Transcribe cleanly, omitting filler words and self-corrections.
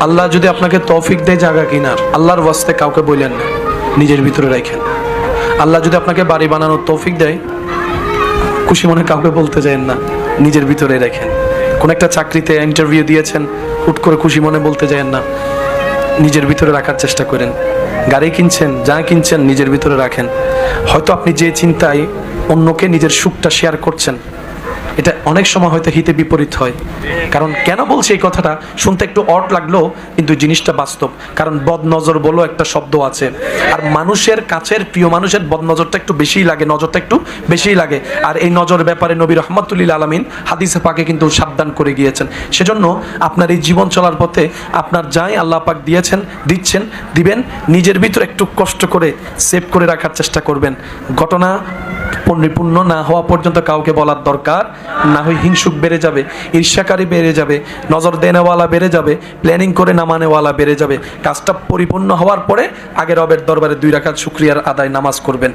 আল্লাহ যদি আপনাকে তৌফিক দেয় জায়গা কিনার, আল্লাহর ওয়াস্তে কাউকে বললেন না, নিজের ভিতরে রাখেন। আল্লাহ যদি আপনাকে বাড়ি বানানোর তৌফিক দেয়, খুশি মনে কাউকে বলতে যান না, নিজের ভিতরে রাখেন। কোন একটা চাকরিতে ইন্টারভিউ দিয়েছেন, হুট করে খুশি মনে বলতে যান না, নিজের ভিতরে রাখার চেষ্টা করেন। গাড়ি কিনছেন, যা কিনছেন নিজের ভিতরে রাখেন। হয়তো আপনি যে চিন্তায় অন্যকে নিজের সুখটা শেয়ার করছেন, এটা অনেক সময় হয়তো হিতে বিপরীত হয়। কারণ কেন বলছি এই কথাটা, শুনতে একটু অড লাগলেও কিন্তু জিনিসটা বাস্তব। কারণ বদনজর বলো একটা শব্দ আছে, আর মানুষের কাছের প্রিয় মানুষের বদনজরটা একটু বেশিই লাগে, নজরটা একটু বেশিই লাগে। আর এই নজর ব্যাপারে নবী রহমাতুল্লিল আলামিন হাদিসে পাকে কিন্তু সাবধান করে গিয়েছেন। সেজন্য আপনার এই জীবন চলার পথে আপনার যাই আল্লাহ পাক দিয়েছেন, দিচ্ছেন, দিবেন, নিজের ভিতর একটু কষ্ট করে সেভ করে রাখার চেষ্টা করবেন। ঘটনা পরিপূর্ণ না হওয়া পর্যন্ত কাউকে বলার দরকার না, হয় হিংসুক বেড়ে যাবে, ঈর্ষাকারী বেড়ে যাবে, নজর দেনেওয়ালা বেড়ে যাবে, প্ল্যানিং করে না মানেওয়ালা বেড়ে যাবে। কাজটা পরিপূর্ণ হওয়ার পরে আগে রবের দরবারে 2 রাকাত শুকরিয়ার আদায় নামাজ করবেন।